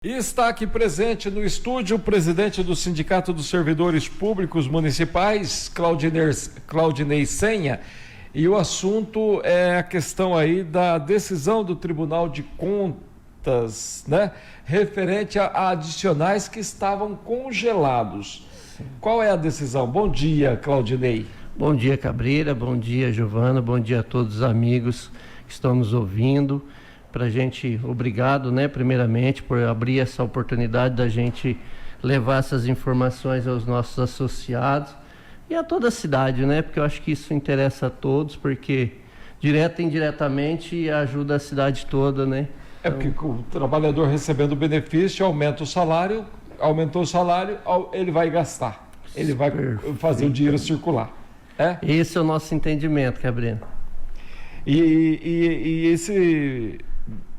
E está aqui presente no estúdio o presidente do Sindicato dos Servidores Públicos Municipais, Claudinei Senha, e o assunto é a questão aí da decisão do Tribunal de Contas, né, referente a adicionais que estavam congelados. Qual é a decisão? Bom dia, Claudinei. Bom dia, Cabreira, bom dia, Giovana, bom dia a todos os amigos que estão nos ouvindo. Para a gente, obrigado, né, primeiramente, por abrir essa oportunidade da gente levar essas informações aos nossos associados e a toda a cidade, né, porque eu acho que isso interessa a todos, porque direta e indiretamente ajuda a cidade toda, né. É porque o trabalhador recebendo benefício aumenta o salário, aumentou o salário, ele vai gastar, ele vai fazer o dinheiro circular. É? Esse é o nosso entendimento, Cabreira. E esse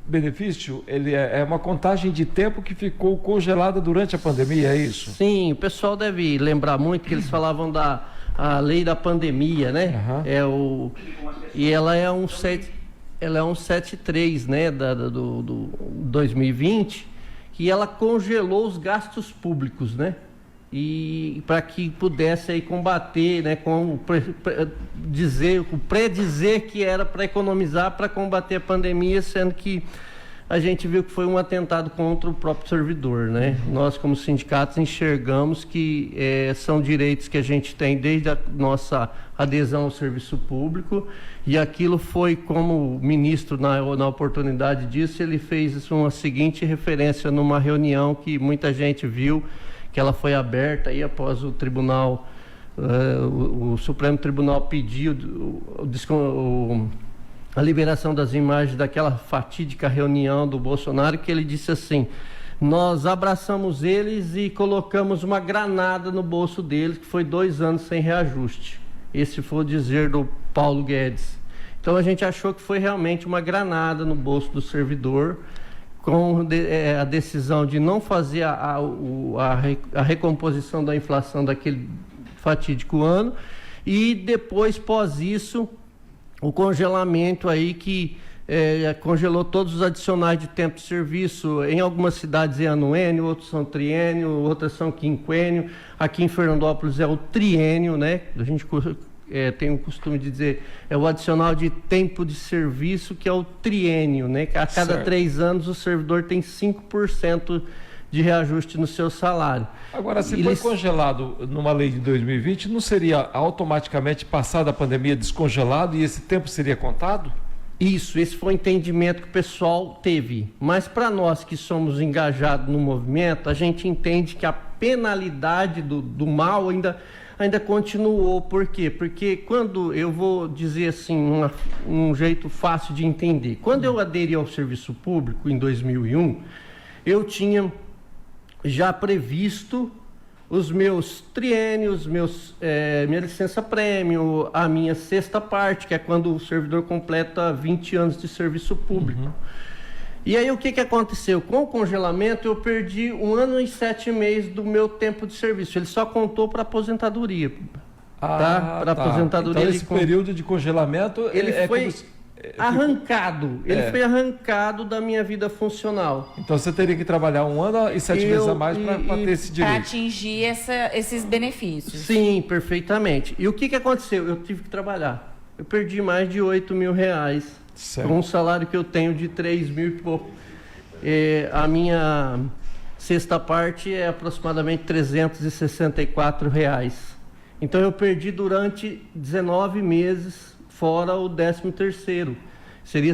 benefício, ele é uma contagem de tempo que ficou congelada durante a pandemia, é isso? Sim, o pessoal deve lembrar muito que eles falavam a lei da pandemia, né? Uhum. E ela é um 73, né, do 2020, que ela congelou os gastos públicos, né? E para que pudesse aí combater, né, predizer que era para economizar, para combater a pandemia, sendo que a gente viu que foi um atentado contra o próprio servidor, né? Nós, como sindicatos, enxergamos que são direitos que a gente tem desde a nossa adesão ao serviço público, e aquilo foi, como o ministro, na oportunidade disso, ele fez uma seguinte referência numa reunião que muita gente viu, que ela foi aberta aí após o tribunal, o Supremo Tribunal pediu a liberação das imagens daquela fatídica reunião do Bolsonaro, que ele disse assim: nós abraçamos eles e colocamos uma granada no bolso deles, que foi 2 anos sem reajuste. Esse foi o dizer do Paulo Guedes. Então a gente achou que foi realmente uma granada no bolso do servidor, com a decisão de não fazer a recomposição da inflação daquele fatídico ano, e depois, pós isso, o congelamento aí que congelou todos os adicionais de tempo de serviço. Em algumas cidades é anuênio, outros são triênio, outras são quinquênio. Aqui em Fernandópolis é o triênio, né? A gente tem o costume de dizer, é o adicional de tempo de serviço, que é o triênio, né? Que a cada 3 anos o servidor tem 5% de reajuste no seu salário. Agora, se foi congelado numa lei de 2020, não seria automaticamente, passada a pandemia, descongelado e esse tempo seria contado? Isso, esse foi o entendimento que o pessoal teve. Mas para nós que somos engajados no movimento, a gente entende que a penalidade do mal ainda continuou. Por quê? Porque quando, eu vou dizer assim, um jeito fácil de entender. Quando eu aderi ao serviço público em 2001, eu tinha já previsto os meus triênios, minha licença-prêmio, a minha sexta parte, que é quando o servidor completa 20 anos de serviço público. Uhum. E aí o que aconteceu? Com o congelamento eu perdi 1 ano e 7 meses do meu tempo de serviço. Ele só contou para aposentadoria. Para aposentadoria. Então esse período de congelamento ele foi arrancado. Ele foi arrancado da minha vida funcional. Então você teria que trabalhar 1 ano e 7 meses a mais para ter esse direito. Para atingir esses benefícios. Sim, perfeitamente. E o que aconteceu? Eu tive que trabalhar. Eu perdi mais de R$8.000. Certo. Com um salário que eu tenho de 3 mil e pouco. A minha sexta parte é aproximadamente R$364. Então eu perdi durante 19 meses, fora o 13º.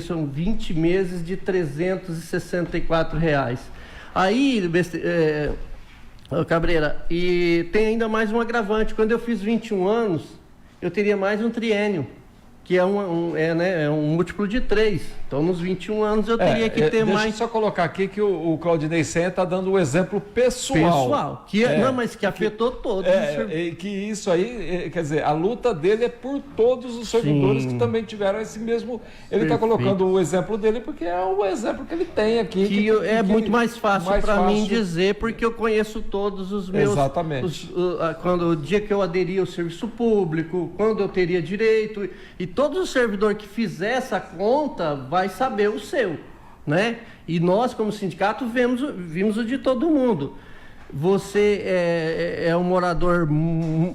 São 20 meses de R$364. Aí, Cabreira, e tem ainda mais um agravante. Quando eu fiz 21 anos, eu teria mais um triênio, que é um múltiplo de 3. Então, nos 21 anos, eu teria que ter mais... Deixa eu só colocar aqui que o Claudinei Senha está dando um exemplo pessoal. Mas que afetou todos. Que isso aí, quer dizer, a luta dele é por todos os servidores. Sim. Que também tiveram esse mesmo... Ele está colocando o exemplo dele porque é o exemplo que ele tem aqui. Muito mais fácil para mim dizer, porque eu conheço todos os meus... Exatamente. O dia que eu aderi ao serviço público, quando eu teria direito... E todo servidor que fizer essa conta vai saber o seu. né? E nós, como sindicato, vimos o de todo mundo. Você é um morador,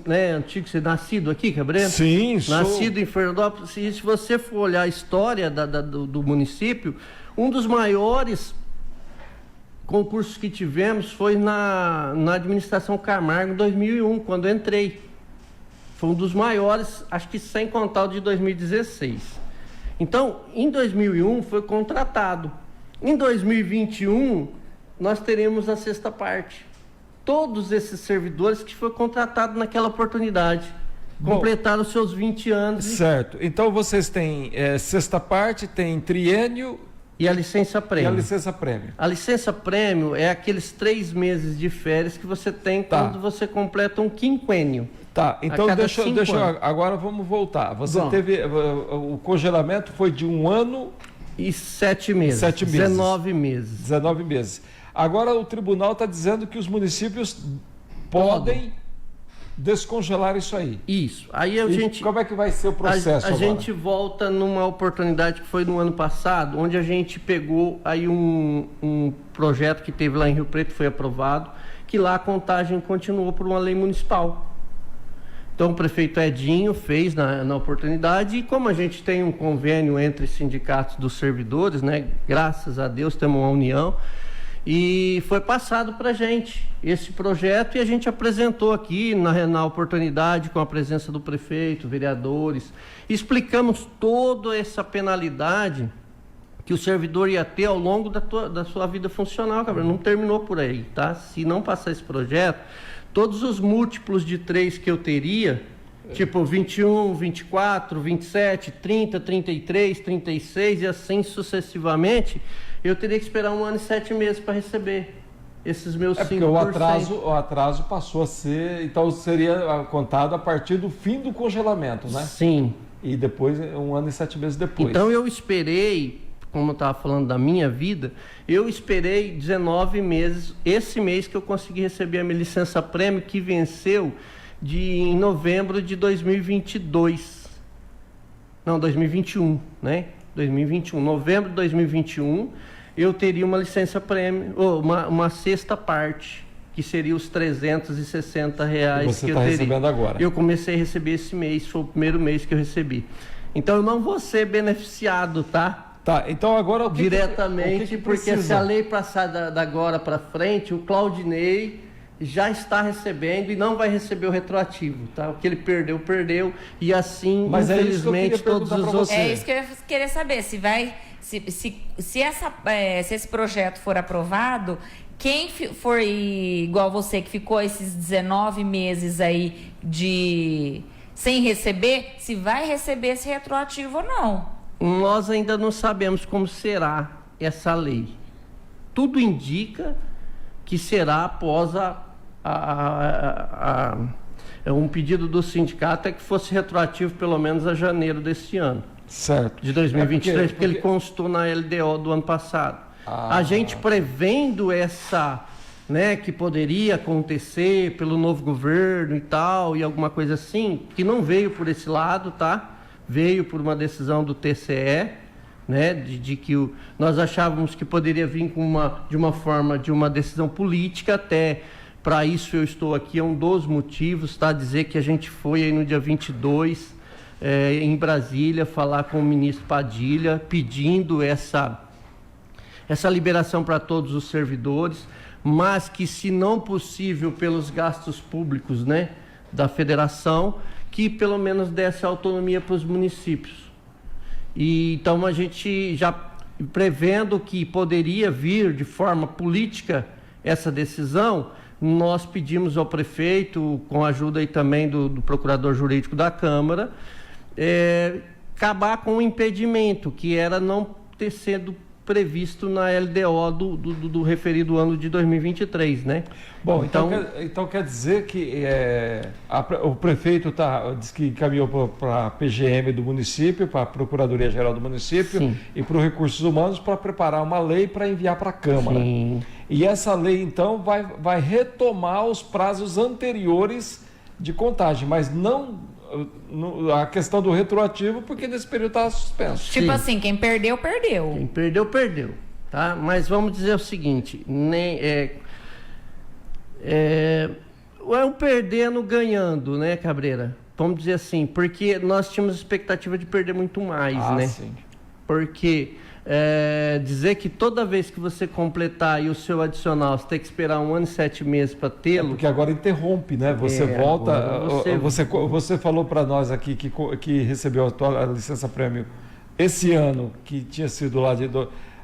né, antigo, você é nascido aqui, Cabreiro? Sim, sou. Nascido em Fernandópolis. E se você for olhar a história do município, um dos maiores concursos que tivemos foi na administração Camargo em 2001, quando eu entrei. Foi um dos maiores, acho que sem contar o de 2016. Então, em 2001 foi contratado. Em 2021, nós teremos a sexta parte. Todos esses servidores que foram contratados naquela oportunidade. Completaram seus 20 anos. Certo. Então, vocês têm sexta parte, tem triênio... E a licença prêmio. E a licença prêmio. A licença prêmio é aqueles 3 meses de férias que você tem quando você completa um quinquênio. Tá, então deixa agora vamos voltar. Você Bom, teve, o congelamento foi de 1 ano... E 7 meses. 7 meses. 19 meses. 19 meses. Agora o tribunal está dizendo que os municípios podem descongelar isso aí. Isso. Aí a gente... Como é que vai ser o processo agora? A gente volta numa oportunidade que foi no ano passado, onde a gente pegou aí um projeto que teve lá em Rio Preto, foi aprovado, que lá a contagem continuou por uma lei municipal. Então o prefeito Edinho fez na oportunidade, e como a gente tem um convênio entre sindicatos dos servidores, né? Graças a Deus temos uma união, e foi passado para a gente esse projeto, e a gente apresentou aqui na oportunidade com a presença do prefeito, vereadores, explicamos toda essa penalidade que o servidor ia ter ao longo da sua vida funcional, Cabral. Não terminou por aí, tá? Se não passar esse projeto, todos os múltiplos de 3 que eu teria, tipo 21, 24, 27, 30, 33, 36 e assim sucessivamente, eu teria que esperar 1 ano e 7 meses para receber esses meus 5%. Porque o atraso passou a ser, então seria contado a partir do fim do congelamento, né? Sim. E depois, 1 ano e 7 meses depois. Então eu esperei, como eu estava falando da minha vida, eu esperei 19 meses, esse mês que eu consegui receber a minha licença prêmio, que venceu em novembro de 2022. Não, 2021, né? 2021, novembro de 2021, eu teria uma licença prêmio, ou uma sexta parte, que seria os R$360 você que eu tá teria. recebendo agora. Eu comecei a receber esse mês, foi o primeiro mês que eu recebi. Então eu não vou ser beneficiado, tá? Tá, então agora diretamente, porque se a lei passar da agora para frente, o Claudinei já está recebendo e não vai receber o retroativo, tá? O que ele perdeu, perdeu, e assim, mas infelizmente, todos os outros... É isso que eu ia querer saber, se esse projeto for aprovado, quem for igual você, que ficou esses 19 meses aí sem receber, se vai receber esse retroativo ou não. Nós ainda não sabemos como será essa lei. Tudo indica que será após um pedido do sindicato é que fosse retroativo pelo menos a janeiro desse ano. Certo. De 2023, porque ele constou na LDO do ano passado. A gente prevendo essa, né, que poderia acontecer pelo novo governo e tal, e alguma coisa assim, que não veio por esse lado, tá? Veio por uma decisão do TCE, né, de que nós achávamos que poderia vir de uma decisão política. Até para isso eu estou aqui, é um dos motivos, tá? Dizer que a gente foi aí no dia 22 em Brasília falar com o ministro Padilha, pedindo essa liberação para todos os servidores, mas que, se não possível pelos gastos públicos, né, da federação, que pelo menos desse autonomia para os municípios. E então a gente já prevendo que poderia vir de forma política essa decisão, nós pedimos ao prefeito, com a ajuda aí também do procurador jurídico da Câmara, acabar com o impedimento, que era não ter sido previsto na LDO do referido ano de 2023, né? Bom, então quer dizer que o prefeito diz que encaminhou para a PGM do município, para a Procuradoria-Geral do município, sim, e para os Recursos Humanos para preparar uma lei para enviar para a Câmara. Sim. E essa lei, então, vai retomar os prazos anteriores de contagem, mas não a questão do retroativo, porque nesse período estava suspenso. Tipo assim, quem perdeu, perdeu. Quem perdeu, perdeu. tá? Mas vamos dizer o seguinte, é um perdendo ganhando, né, Cabreira? Vamos dizer assim, porque nós tínhamos expectativa de perder muito mais, né? Sim. Porque dizer que toda vez que você completar aí o seu adicional, você tem que esperar 1 ano e 7 meses para tê-lo. Porque agora interrompe, né? Você volta. Você falou para nós aqui que recebeu a licença prêmio esse ano, que tinha sido lá de.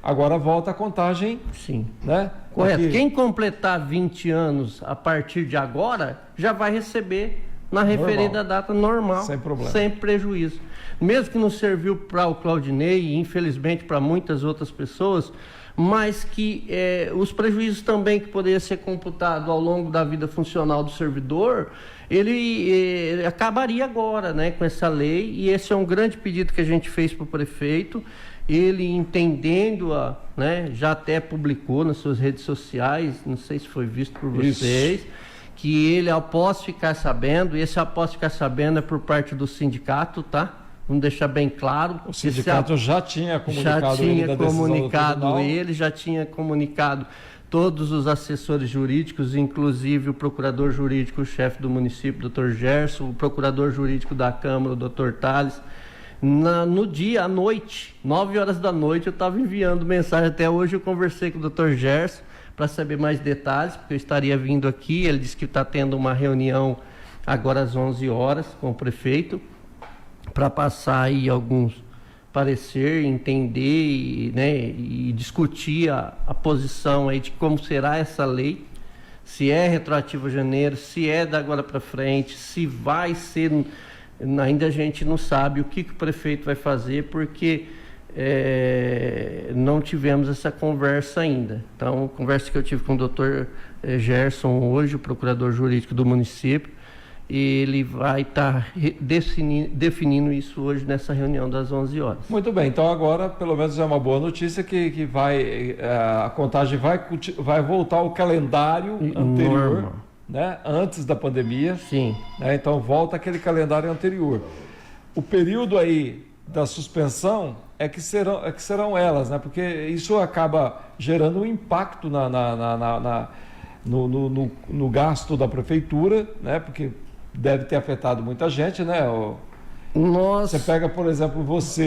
Agora volta a contagem. Sim. Né? Correto. Aqui. Quem completar 20 anos a partir de agora já vai receber na referida data normal, sem problema, sem prejuízo. Mesmo que não serviu para o Claudinei e infelizmente para muitas outras pessoas, mas que os prejuízos também que poderiam ser computados ao longo da vida funcional do servidor, ele acabaria agora, né, com essa lei, e esse é um grande pedido que a gente fez para o prefeito. Ele entendendo-a, né, já até publicou nas suas redes sociais, não sei se foi visto por vocês, que ele, após ficar sabendo, e esse após ficar sabendo é por parte do sindicato, tá? Vamos deixar bem claro. O sindicato já tinha comunicado ele, já tinha comunicado todos os assessores jurídicos, inclusive o procurador jurídico, o chefe do município, Dr. Gerson, o procurador jurídico da Câmara, o Dr. Tales. No dia, à noite, 9 horas da noite, eu estava enviando mensagem. Até hoje eu conversei com o Dr. Gerson para saber mais detalhes, porque eu estaria vindo aqui. Ele disse que está tendo uma reunião agora às 11 horas com o prefeito para passar aí alguns parecer, entender e discutir a posição aí de como será essa lei, se é retroativo a janeiro, se é da agora para frente, se vai ser... Ainda a gente não sabe o que o prefeito vai fazer, porque não tivemos essa conversa ainda. Então, a conversa que eu tive com o Dr. Gerson hoje, o procurador jurídico do município, ele vai estar definindo isso hoje nessa reunião das 11 horas. Muito bem, então agora pelo menos é uma boa notícia que a contagem vai voltar ao calendário anterior. Normal. Né? Antes da pandemia. Sim. Né? Então volta aquele calendário anterior. O período aí da suspensão é que serão elas, né? Porque isso acaba gerando um impacto no gasto da prefeitura, né? Porque deve ter afetado muita gente, né? Você pega, por exemplo,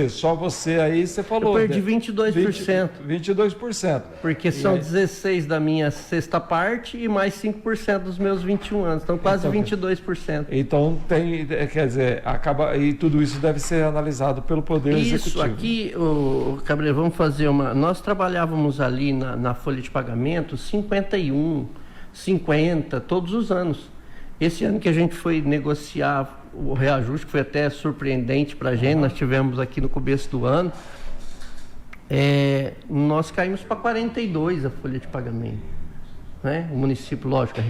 só você aí, você falou... Eu perdi 22%. 22%. Porque são 16 da minha sexta parte e mais 5% dos meus 21 anos. Então, quase 22%. Então, quer dizer, e tudo isso deve ser analisado pelo Poder Executivo. Isso, aqui, Cabreiro, vamos fazer nós trabalhávamos ali na folha de pagamento 51, 50, todos os anos. Esse ano que a gente foi negociar o reajuste, que foi até surpreendente para a gente, nós tivemos aqui no começo do ano, nós caímos para 42 a folha de pagamento. Né? O município, lógico,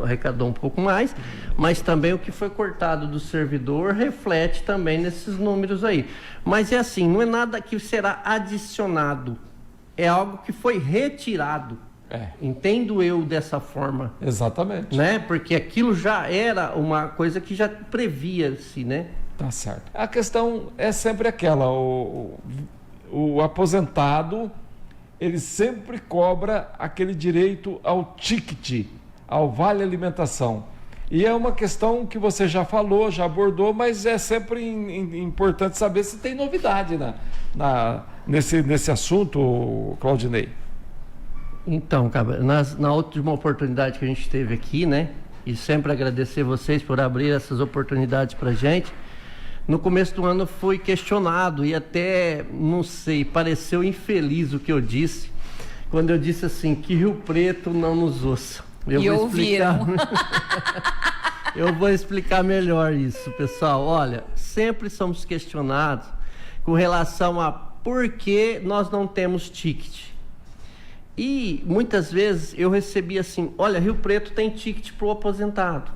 arrecadou um pouco mais, mas também o que foi cortado do servidor reflete também nesses números aí. Mas é assim, não é nada que será adicionado, é algo que foi retirado. Entendo eu dessa forma. Exatamente. Né? Porque aquilo já era uma coisa que já previa-se, né? Tá certo. A questão é sempre aquela, o aposentado, ele sempre cobra aquele direito ao ticket, ao vale alimentação. E é uma questão que você já falou, já abordou, mas é sempre importante saber se tem novidade nesse assunto, Claudinei. Então, Cabra, na última oportunidade que a gente teve aqui, né? E sempre agradecer vocês por abrir essas oportunidades pra gente. No começo do ano eu fui questionado e até, não sei, pareceu infeliz o que eu disse, quando eu disse assim, que Rio Preto não nos ouça. Eu vou explicar melhor isso, pessoal. Olha, sempre somos questionados com relação a por que nós não temos ticket. E muitas vezes eu recebi assim, olha, Rio Preto tem ticket para o aposentado.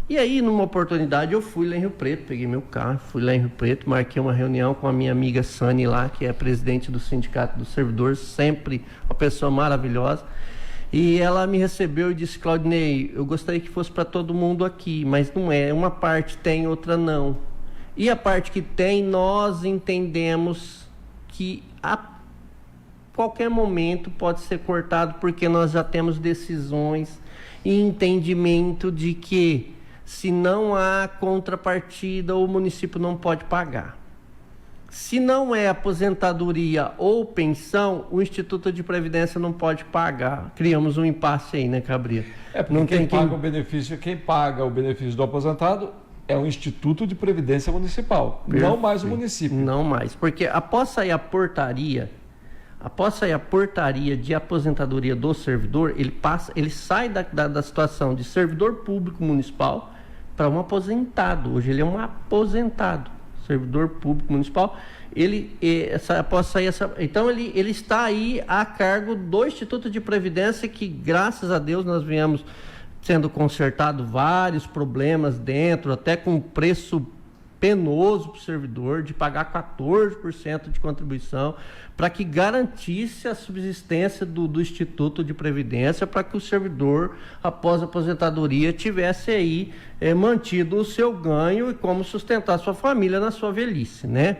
E aí, numa oportunidade, eu fui lá em Rio Preto, peguei meu carro, fui lá em Rio Preto, marquei uma reunião com a minha amiga Sani lá, que é presidente do Sindicato dos Servidores, sempre uma pessoa maravilhosa. E ela me recebeu e disse, Claudinei, eu gostaria que fosse para todo mundo aqui, mas não é, uma parte tem, outra não. E a parte que tem, nós entendemos que qualquer momento pode ser cortado, porque nós já temos decisões e entendimento de que, se não há contrapartida, o município não pode pagar. Se não é aposentadoria ou pensão, o Instituto de Previdência não pode pagar. Criamos um impasse aí, né, Cabria? Porque não quem paga o benefício do aposentado é o Instituto de Previdência Municipal, não mais o município. Não mais, porque após sair a portaria de aposentadoria do servidor, ele sai da situação de servidor público municipal para um aposentado. Hoje ele é um aposentado, servidor público municipal. Então ele está aí a cargo do Instituto de Previdência, que graças a Deus nós viemos sendo consertado vários problemas dentro, até com preço penoso para o servidor, de pagar 14% de contribuição, para que garantisse a subsistência do Instituto de Previdência, para que o servidor, após a aposentadoria, tivesse aí mantido o seu ganho e como sustentar a sua família na sua velhice, né?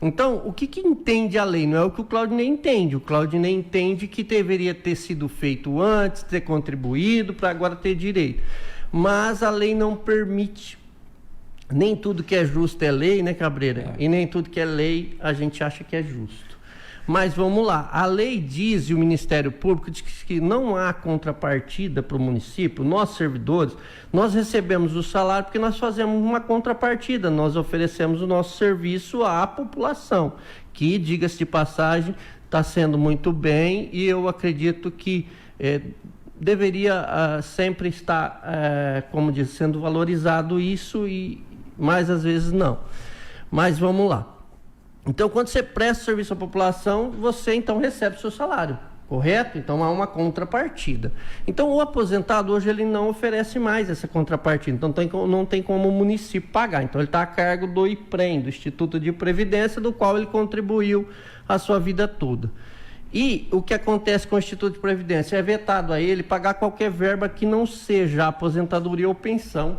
Então, o que entende a lei? Não é o que o Claudinei entende. O Claudinei entende que deveria ter sido feito antes, ter contribuído, para agora ter direito. Mas a lei não permite. Nem tudo que é justo é lei, né, Cabreira? E nem tudo que é lei a gente acha que é justo. Mas vamos lá, a lei diz, e o Ministério Público diz que não há contrapartida para o município. Nós, servidores, nós recebemos o salário porque nós fazemos uma contrapartida, nós oferecemos o nosso serviço à população, que, diga-se de passagem, está sendo muito bem, e eu acredito que deveria sempre estar, como diz, sendo valorizado isso, mas às vezes não. Mas vamos lá. Então, quando você presta serviço à população, você então recebe seu salário, correto? Então, há uma contrapartida. Então, o aposentado hoje ele não oferece mais essa contrapartida, então não tem como o município pagar. Então, ele está a cargo do IPREM, do Instituto de Previdência, do qual ele contribuiu a sua vida toda. E o que acontece com o Instituto de Previdência? É vetado a ele pagar qualquer verba que não seja aposentadoria ou pensão.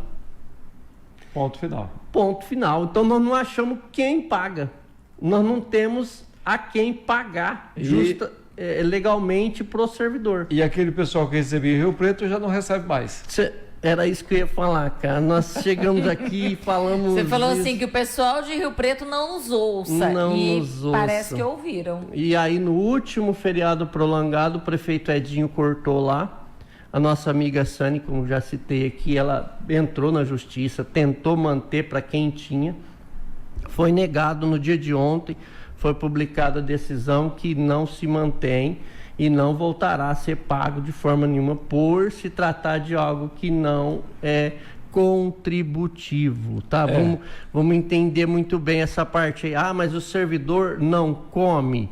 Ponto final. Ponto final. Então, nós não achamos quem paga. Nós não temos a quem pagar legalmente para o servidor. E aquele pessoal que recebia em Rio Preto já não recebe mais. Era isso que eu ia falar, cara. Nós chegamos aqui e falamos... Você falou assim que o pessoal de Rio Preto não nos ouça. Parece que ouviram. E aí, no último feriado prolongado, o prefeito Edinho cortou lá. A nossa amiga Sani, como já citei aqui, ela entrou na justiça, tentou manter para quem tinha. Foi negado no dia de ontem, foi publicada a decisão que não se mantém e não voltará a ser pago de forma nenhuma por se tratar de algo que não é contributivo, tá? Vamos entender muito bem essa parte aí. Mas o servidor não come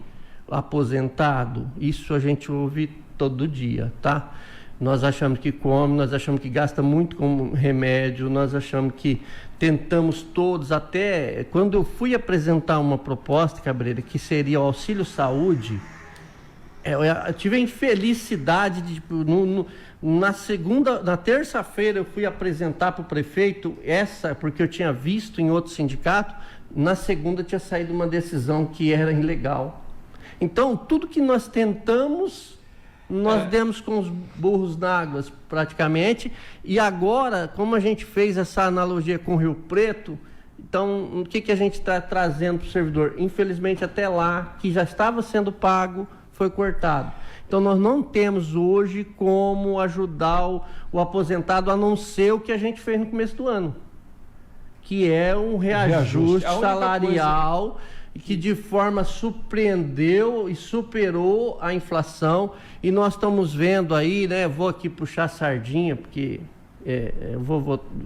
aposentado? Isso a gente ouve todo dia, tá? Nós achamos que come, nós achamos que gasta muito com remédio, nós achamos que tentamos todos, até quando eu fui apresentar uma proposta, Cabreira, que seria o auxílio saúde, eu tive a infelicidade de, na terça-feira eu fui apresentar para o prefeito porque eu tinha visto em outro sindicato, na segunda tinha saído uma decisão que era ilegal. Então, tudo que nós tentamos... Nós demos com os burros na água, praticamente, e agora, como a gente fez essa analogia com o Rio Preto, então, o que a gente está trazendo para o servidor? Infelizmente, até lá, que já estava sendo pago, foi cortado. Então, nós não temos hoje como ajudar o aposentado, a não ser o que a gente fez no começo do ano, que é um reajuste salarial... que de forma surpreendeu e superou a inflação, e nós estamos vendo aí, né, vou aqui puxar a sardinha, porque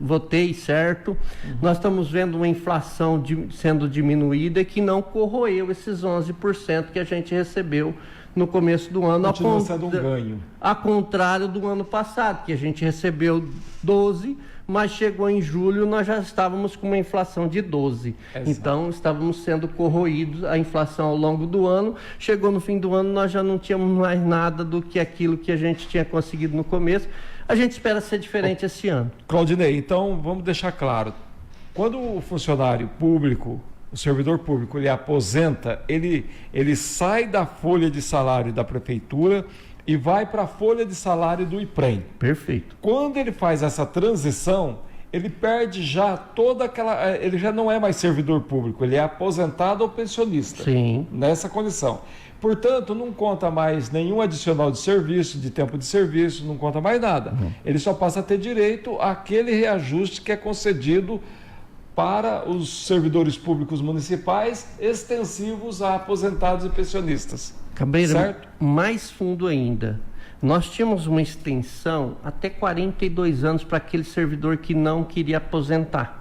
votei certo, nós estamos vendo uma inflação sendo diminuída que não corroeu esses 11% que a gente recebeu no começo do ano. Continua sendo um ganho. A contrário do ano passado, que a gente recebeu 12%, mas chegou em julho, nós já estávamos com uma inflação de 12%. Exato. Então, estávamos sendo corroídos a inflação ao longo do ano. Chegou no fim do ano, nós já não tínhamos mais nada do que aquilo que a gente tinha conseguido no começo. A gente espera ser diferente esse ano. Claudinei, então, vamos deixar claro. Quando o funcionário público o servidor público ele aposenta, ele sai da folha de salário da prefeitura e vai para a folha de salário do IPREM. Perfeito. Quando ele faz essa transição, ele perde já toda aquela... Ele já não é mais servidor público, ele é aposentado ou pensionista. Sim. Nessa condição. Portanto, não conta mais nenhum adicional de serviço, de tempo de serviço, não conta mais nada. Ele só passa a ter direito àquele reajuste que é concedido para os servidores públicos municipais extensivos a aposentados e pensionistas. Cabreira, certo? Mais fundo ainda. Nós tínhamos uma extensão até 42 anos para aquele servidor que não queria aposentar.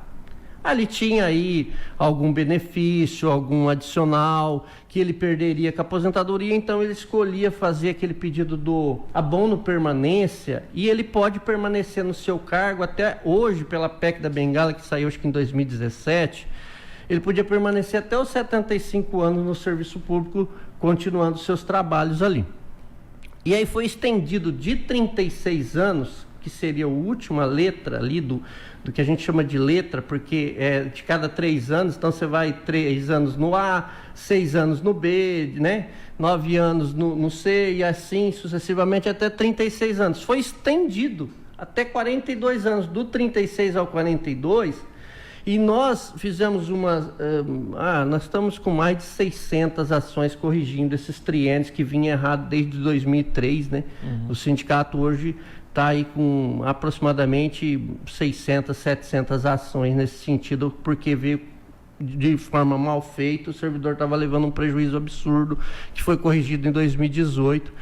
Ali tinha aí algum benefício, algum adicional que ele perderia com a aposentadoria, então ele escolhia fazer aquele pedido do abono permanência e ele pode permanecer no seu cargo até hoje pela PEC da Bengala, que saiu acho que em 2017, ele podia permanecer até os 75 anos no serviço público, continuando seus trabalhos ali. E aí foi estendido de 36 anos, que seria a última letra ali do que a gente chama de letra, porque é de cada 3 anos, então você vai 3 anos no A, 6 anos no B, né? 9 anos no C e assim sucessivamente até 36 anos. Foi estendido até 42 anos, do 36 ao 42, e nós fizemos nós estamos com mais de 600 ações corrigindo esses triênios que vinham errado desde 2003, né? O sindicato hoje está aí com aproximadamente 600, 700 ações nesse sentido, porque veio de forma mal feita, o servidor estava levando um prejuízo absurdo, que foi corrigido em 2018.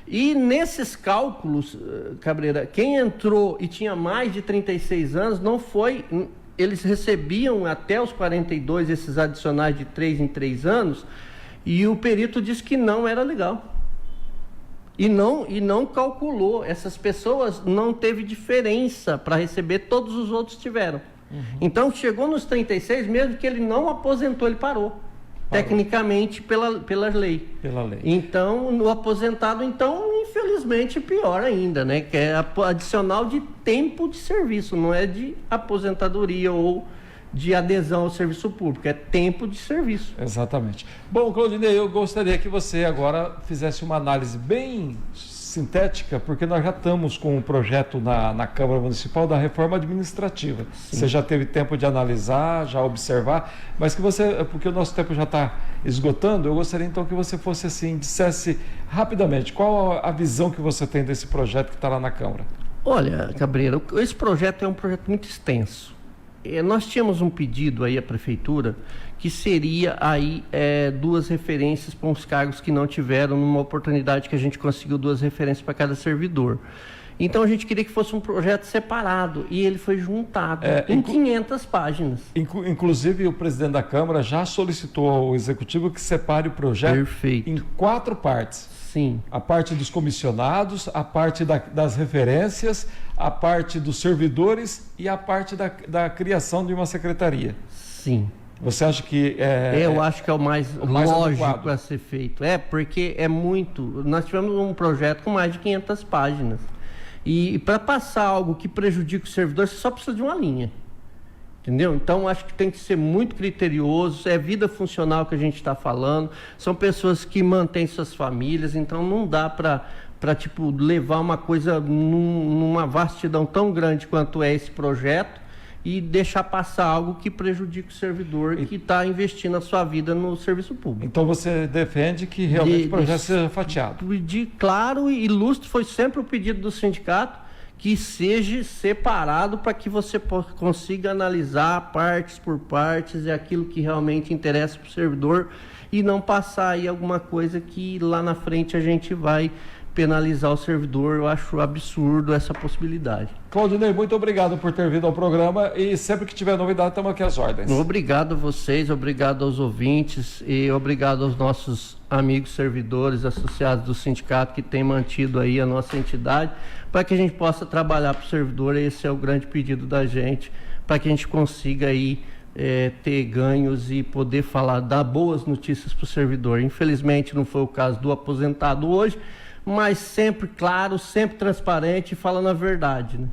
E nesses cálculos, Cabreira, quem entrou e tinha mais de 36 anos, não foi... Eles recebiam até os 42 esses adicionais de 3 em 3 anos, e o perito disse que não era legal. E não calculou. Essas pessoas não teve diferença para receber, todos os outros tiveram. Então chegou nos 36, mesmo que ele não aposentou, ele parou. Tecnicamente pela lei. Pela lei. Então, no aposentado, infelizmente, pior ainda, né? Que é adicional de tempo de serviço, não é de aposentadoria ou de adesão ao serviço público, é tempo de serviço. Exatamente. Bom, Claudinei, eu gostaria que você agora fizesse uma análise bem sintética, porque nós já estamos com um projeto na Câmara Municipal da reforma administrativa. Sim. Você já teve tempo de analisar, já observar, mas que você, porque o nosso tempo já está esgotando, eu gostaria então que você fosse assim, dissesse rapidamente qual a visão que você tem desse projeto que está lá na Câmara. Olha, Cabreira, esse projeto é um projeto muito extenso. Nós tínhamos um pedido aí à prefeitura que seria aí 2 referências para uns cargos que não tiveram, numa oportunidade que a gente conseguiu 2 referências para cada servidor. Então a gente queria que fosse um projeto separado e ele foi juntado em 500 páginas. Inclusive o presidente da Câmara já solicitou ao Executivo que separe o projeto em 4 partes. Sim. A parte dos comissionados, a parte das referências, a parte dos servidores e a parte da criação de uma secretaria. Sim. Você acha que eu acho que é o mais lógico adequado a ser feito. Porque é muito... Nós tivemos um projeto com mais de 500 páginas. E para passar algo que prejudica o servidor, você só precisa de uma linha. Entendeu? Então, acho que tem que ser muito criterioso, é vida funcional que a gente está falando, são pessoas que mantêm suas famílias, então não dá para levar uma coisa numa vastidão tão grande quanto é esse projeto e deixar passar algo que prejudique o servidor que está investindo a sua vida no serviço público. Então, você defende que realmente o projeto seja fatiado? Claro e ilustre, foi sempre o pedido do sindicato, que seja separado para que você consiga analisar partes por partes, aquilo que realmente interessa para o servidor e não passar aí alguma coisa que lá na frente a gente vai penalizar o servidor. Eu acho absurdo essa possibilidade. Claudinei, muito obrigado por ter vindo ao programa e sempre que tiver novidade, estamos aqui às ordens. Obrigado a vocês, obrigado aos ouvintes e obrigado aos nossos amigos servidores associados do sindicato que têm mantido aí a nossa entidade para que a gente possa trabalhar para o servidor. Esse é o grande pedido da gente, para que a gente consiga aí ter ganhos e poder dar boas notícias para o servidor. Infelizmente não foi o caso do aposentado hoje, mas sempre claro, sempre transparente e falando a verdade, né?